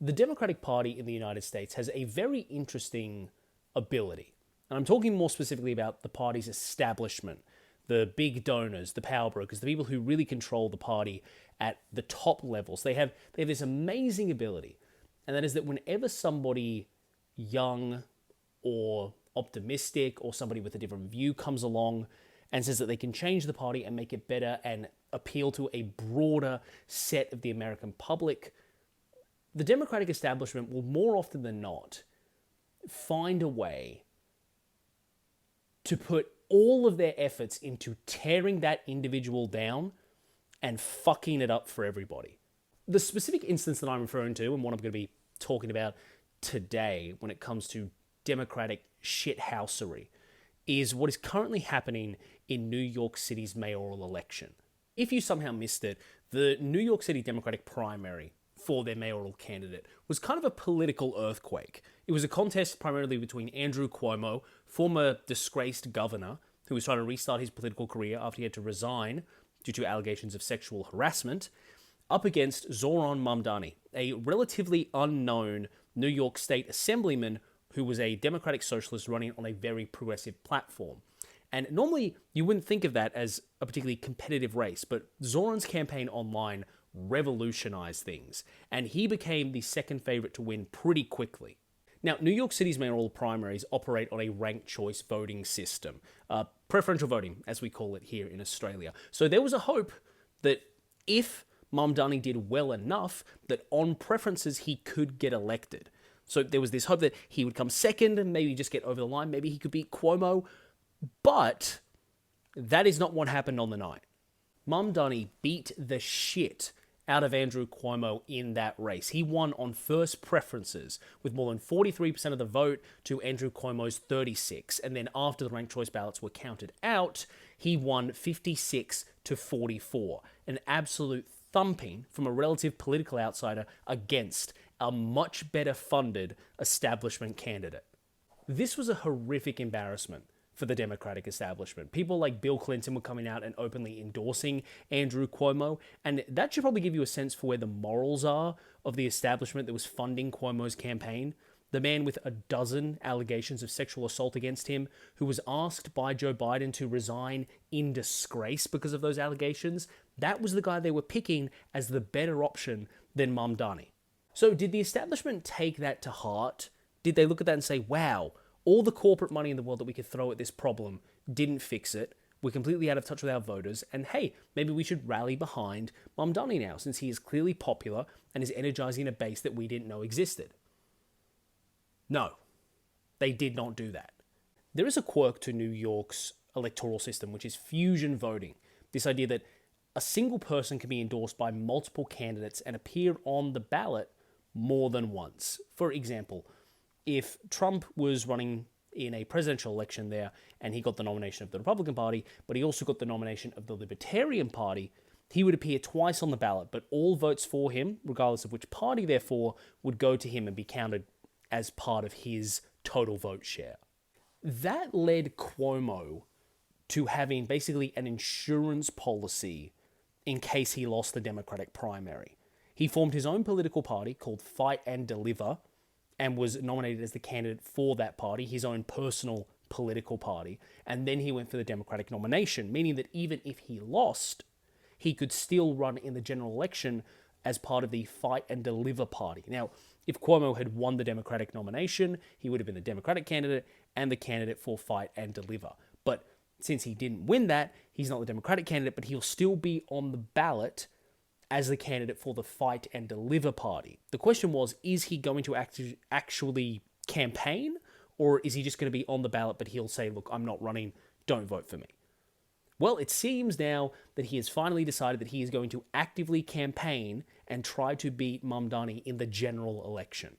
The Democratic Party in the United States has a very interesting ability. And I'm talking more specifically about the party's establishment, the big donors, the power brokers, the people who really control the party at the top levels. They have this amazing ability, and that is that whenever somebody young or optimistic or somebody with a different view comes along and says that they can change the party and make it better and appeal to a broader set of the American public, the Democratic establishment will more often than not find a way to put all of their efforts into tearing that individual down and fucking it up for everybody. The specific instance that I'm referring to and what I'm going to be talking about today when it comes to Democratic shithousery is what is currently happening in New York City's mayoral election. If you somehow missed it, the New York City Democratic primary for their mayoral candidate was kind of a political earthquake. It was a contest primarily between Andrew Cuomo, former disgraced governor, who was trying to restart his political career after he had to resign due to allegations of sexual harassment, up against Zoran Mamdani, a relatively unknown New York State assemblyman who was a democratic socialist running on a very progressive platform. And normally you wouldn't think of that as a particularly competitive race, but Zoran's campaign online revolutionized things, and he became the second favorite to win pretty quickly. Now, New York City's mayoral primaries operate on a ranked choice voting system, preferential voting, as we call it here in Australia. So there was a hope that if Mamdani did well enough, that on preferences he could get elected. So there was this hope that he would come second and maybe just get over the line. Maybe he could beat Cuomo. But that is not what happened on the night. Mamdani beat the shit out of Andrew Cuomo in that race. He won on first preferences with more than 43% of the vote to Andrew Cuomo's 36%. And then after the ranked choice ballots were counted out, he won 56 to 44. An absolute thumping from a relative political outsider against a much better funded establishment candidate. This was a horrific embarrassment for the Democratic establishment. People like Bill Clinton were coming out and openly endorsing Andrew Cuomo, and that should probably give you a sense for where the morals are of the establishment that was funding Cuomo's campaign. The man with a dozen allegations of sexual assault against him, who was asked by Joe Biden to resign in disgrace because of those allegations, that was the guy they were picking as the better option than Mamdani. So did the establishment take that to heart? Did they look at that and say, wow, all the corporate money in the world that we could throw at this problem didn't fix it. We're completely out of touch with our voters. And hey, maybe we should rally behind Mamdani now, since he is clearly popular and is energizing a base that we didn't know existed. No, they did not do that. There is a quirk to New York's electoral system, which is fusion voting. This idea that a single person can be endorsed by multiple candidates and appear on the ballot more than once. For example, if Trump was running in a presidential election there and he got the nomination of the Republican Party, but he also got the nomination of the Libertarian Party, he would appear twice on the ballot, but all votes for him, regardless of which party they're for, would go to him and be counted as part of his total vote share. That led Cuomo to having basically an insurance policy in case he lost the Democratic primary. He formed his own political party called Fight and Deliver, and was nominated as the candidate for that party, his own personal political party, and then he went for the Democratic nomination, meaning that even if he lost, he could still run in the general election as part of the Fight and Deliver party. Now, if Cuomo had won the Democratic nomination, he would have been the Democratic candidate and the candidate for Fight and Deliver. But since he didn't win that, he's not the Democratic candidate, but he'll still be on the ballot as the candidate for the Fight and Deliver party. The question was, is he going to actually campaign, or is he just going to be on the ballot, but he'll say, look, I'm not running, don't vote for me? Well, it seems now that he has finally decided that he is going to actively campaign and try to beat Mamdani in the general election.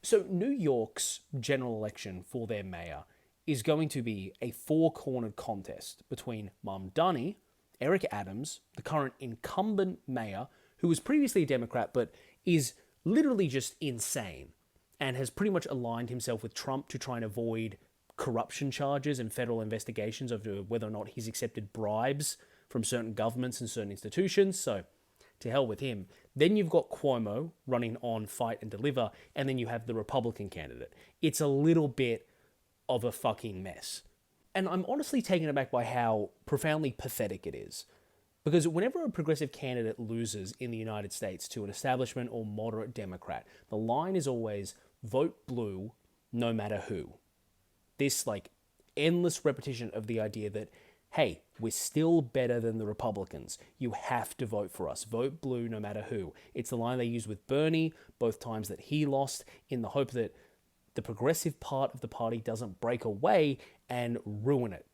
So New York's general election for their mayor is going to be a four-cornered contest between Mamdani, Eric Adams, the current incumbent mayor, who was previously a Democrat but is literally just insane and has pretty much aligned himself with Trump to try and avoid corruption charges and federal investigations over whether or not he's accepted bribes from certain governments and certain institutions. So to hell with him. Then you've got Cuomo running on Fight and Deliver, and then you have the Republican candidate. It's a little bit of a fucking mess. And I'm honestly taken aback by how profoundly pathetic it is. Because whenever a progressive candidate loses in the United States to an establishment or moderate Democrat, the line is always vote blue no matter who. This endless repetition of the idea that, hey, we're still better than the Republicans. You have to vote for us. Vote blue no matter who. It's the line they used with Bernie both times that he lost, in the hope that the progressive part of the party doesn't break away and ruin it.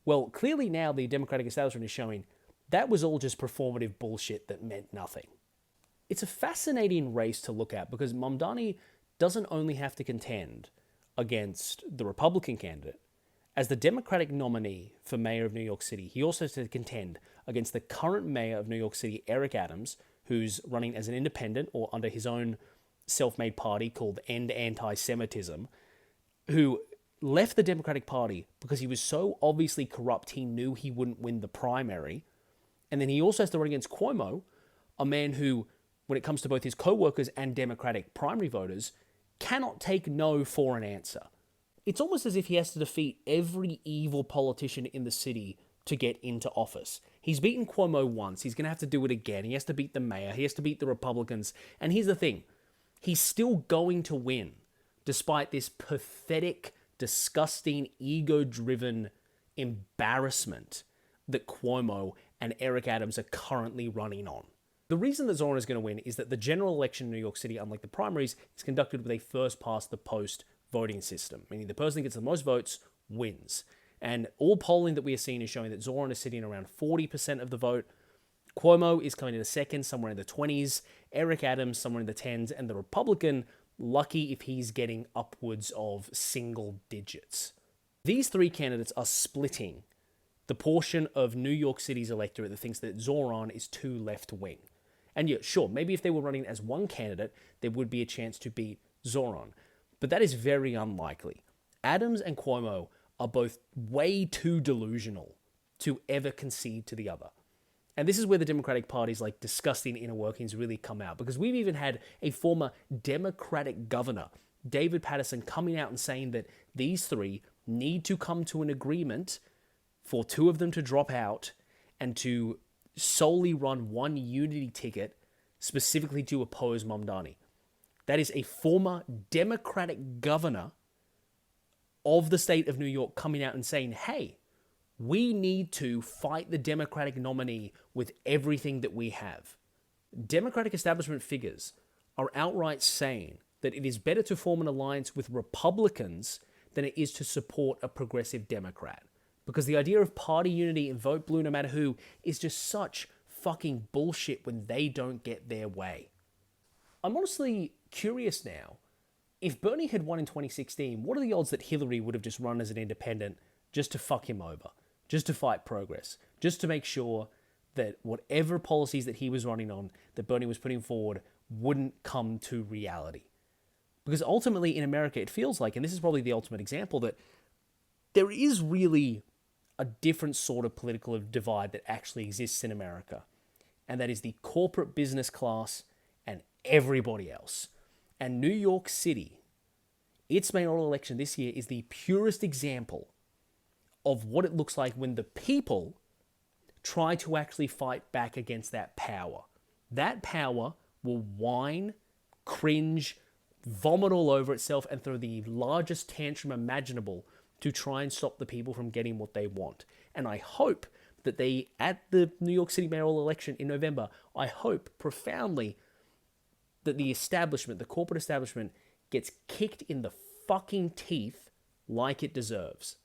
Well, clearly now the Democratic establishment is showing that was all just performative bullshit that meant nothing. It's a fascinating race to look at because Mamdani doesn't only have to contend against the Republican candidate. As the Democratic nominee for mayor of New York City, he also has to contend against the current mayor of New York City, Eric Adams, who's running as an independent or under his own self-made party called End Anti-Semitism, who left the Democratic Party because he was so obviously corrupt he knew he wouldn't win the primary. And then he also has to run against Cuomo, a man who, when it comes to both his co-workers and Democratic primary voters, cannot take no for an answer. It's almost as if he has to defeat every evil politician in the city to get into office. He's beaten Cuomo once, he's going to have to do it again. He has to beat the mayor, he has to beat the Republicans. And here's the thing, he's still going to win, despite this pathetic, disgusting, ego-driven embarrassment that Cuomo and Eric Adams are currently running on. The reason that Zoran is going to win is that the general election in New York City, unlike the primaries, is conducted with a first-past-the-post voting system, meaning the person that gets the most votes wins. And all polling that we are seeing is showing that Zoran is sitting around 40% of the vote. Cuomo is coming in a second, somewhere in the 20s. Eric Adams, somewhere in the 10s. And the Republican, lucky if he's getting upwards of single digits. These three candidates are splitting the portion of New York City's electorate that thinks that Zoran is too left-wing. And yeah, sure, maybe if they were running as one candidate, there would be a chance to beat Zoran. But that is very unlikely. Adams and Cuomo are both way too delusional to ever concede to the other. And this is where the Democratic Party's disgusting inner workings really come out, because we've even had a former Democratic governor, David Paterson, coming out and saying that these three need to come to an agreement for two of them to drop out and to solely run one unity ticket specifically to oppose Mamdani. That is a former Democratic governor of the state of New York coming out and saying, hey, we need to fight the Democratic nominee with everything that we have. Democratic establishment figures are outright saying that it is better to form an alliance with Republicans than it is to support a progressive Democrat. Because the idea of party unity and vote blue no matter who is just such fucking bullshit when they don't get their way. I'm honestly curious now, if Bernie had won in 2016, what are the odds that Hillary would have just run as an independent just to fuck him over, just to fight progress, just to make sure that whatever policies that he was running on, that Bernie was putting forward, wouldn't come to reality? Because ultimately in America, it feels like, and this is probably the ultimate example, that there is really a different sort of political divide that actually exists in America. And that is the corporate business class and everybody else. And New York City, its mayoral election this year is the purest example of what it looks like when the people try to actually fight back against that power. That power will whine, cringe, vomit all over itself, and throw the largest tantrum imaginable to try and stop the people from getting what they want. And I hope that they, at the New York City mayoral election in November, I hope profoundly that the establishment, the corporate establishment, gets kicked in the fucking teeth like it deserves.